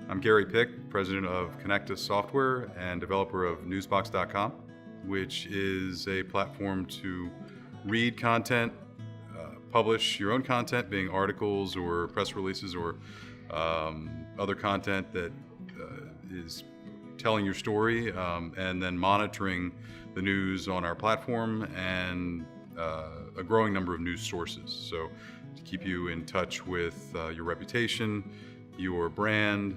I'm Gary Pick, president of Connectus Software and developer of Newsbox.com, which is a platform to read content, publish your own content, being articles or press releases or other content that is telling your story, and then monitoring the news on our platform and a growing number of news sources. So to keep you in touch with your reputation, your brand,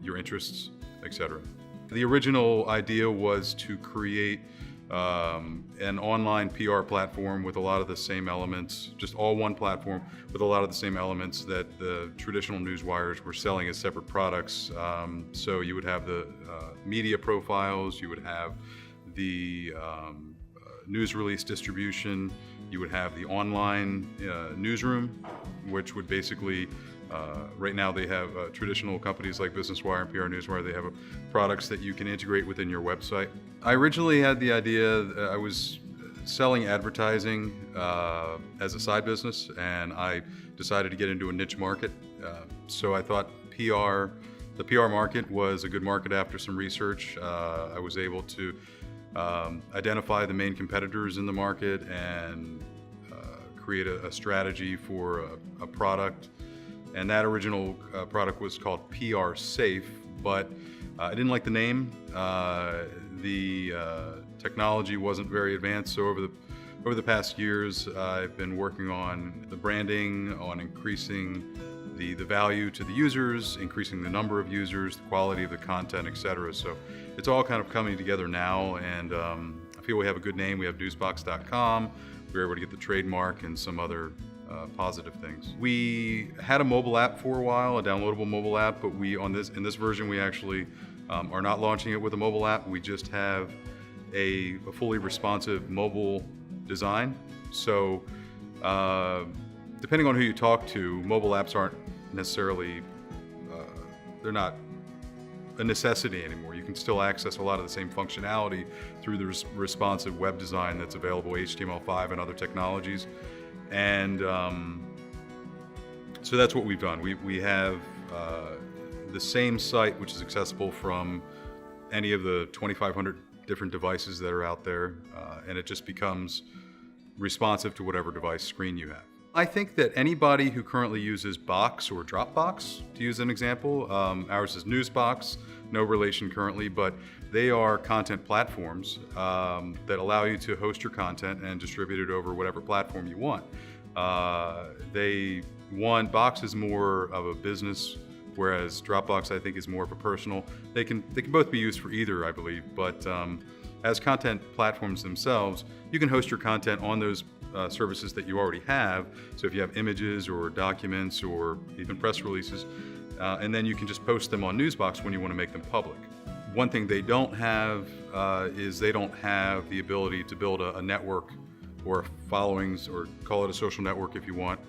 your interests, etc. The original idea was to create an online PR platform with a lot of the same elements, just all one platform with a lot of the same elements that the traditional newswires were selling as separate products. So you would have the media profiles, you would have the news release distribution, you would have the online newsroom, which would basically right now they have traditional companies like Business Wire and PR Newswire, they have products that you can integrate within your website. I originally had the idea, I was selling advertising as a side business, and I decided to get into a niche market. So I thought the PR market was a good market. After some research, I was able to identify the main competitors in the market and create a strategy for a product. And that original product was called PR Safe, but I didn't like the name. The technology wasn't very advanced, so over the past years, I've been working on the branding, on increasing the value to the users, increasing the number of users, the quality of the content, etc. So it's all kind of coming together now, and I feel we have a good name. We have Newsbox.com. We were able to get the trademark and some other positive things. We had a mobile app for a while, a downloadable mobile app, but in this version we actually are not launching it with a mobile app. We just have a fully responsive mobile design. So depending on who you talk to, mobile apps aren't necessarily, they're not a necessity anymore. You can still access a lot of the same functionality through the responsive web design that's available, HTML5 and other technologies. And so that's what we've done. We have the same site, which is accessible from any of the 2,500 different devices that are out there, and it just becomes responsive to whatever device screen you have. I think that anybody who currently uses Box or Dropbox, to use an example, ours is Newsbox, no relation currently, but they are content platforms that allow you to host your content and distribute it over whatever platform you want. Box is more of a business, whereas Dropbox I think is more of a personal. They can both be used for either, I believe, but as content platforms themselves, you can host your content on those services that you already have. So if you have images or documents or even press releases, and then you can just post them on Newsbox when you want to make them public. One thing they don't have is they don't have the ability to build a network or followings, or call it a social network if you want,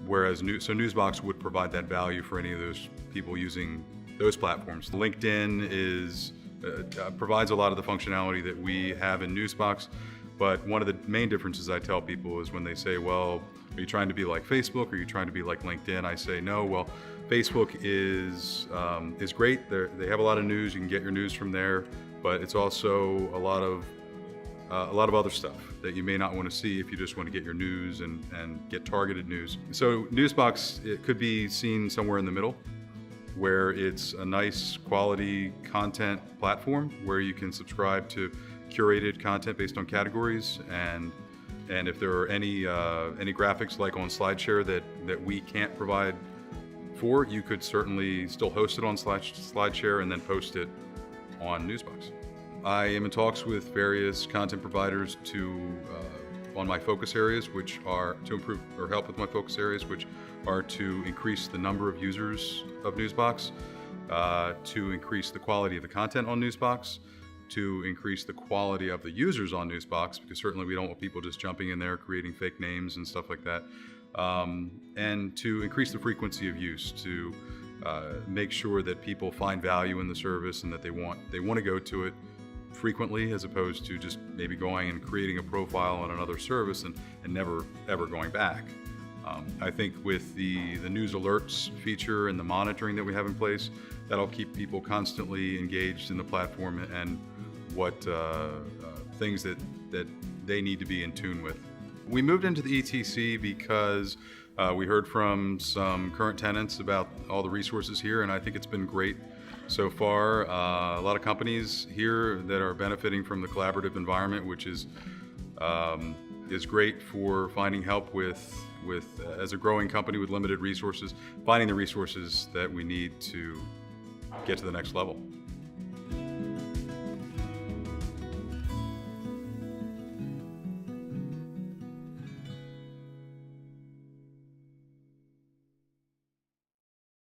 whereas Newsbox would provide that value for any of those people using those platforms. LinkedIn provides a lot of the functionality that we have in Newsbox, but one of the main differences I tell people is when they say, well, are you trying to be like Facebook, or are you trying to be like LinkedIn? I say, no, well, Facebook is great. They have a lot of news. You can get your news from there, but it's also a lot of other stuff that you may not want to see if you just want to get your news and get targeted news. So Newsbox, it could be seen somewhere in the middle, where it's a nice quality content platform where you can subscribe to curated content based on categories, and if there are any graphics like on SlideShare that we can't provide for, you could certainly still host it on SlideShare and then post it on Newsbox. I am in talks with various content providers on my focus areas, which are to improve or help with my focus areas, which are to increase the number of users of Newsbox, to increase the quality of the content on Newsbox, to increase the quality of the users on Newsbox, because certainly we don't want people just jumping in there creating fake names and stuff like that, and to increase the frequency of use, to make sure that people find value in the service and that they want to go to it frequently, as opposed to just maybe going and creating a profile on another service and never ever going back. I think with the news alerts feature and the monitoring that we have in place, that'll keep people constantly engaged in the platform and what things that they need to be in tune with. We moved into the ETC because we heard from some current tenants about all the resources here, and I think it's been great so far. A lot of companies here that are benefiting from the collaborative environment, which is great for finding help with as a growing company with limited resources, finding the resources that we need to get to the next level.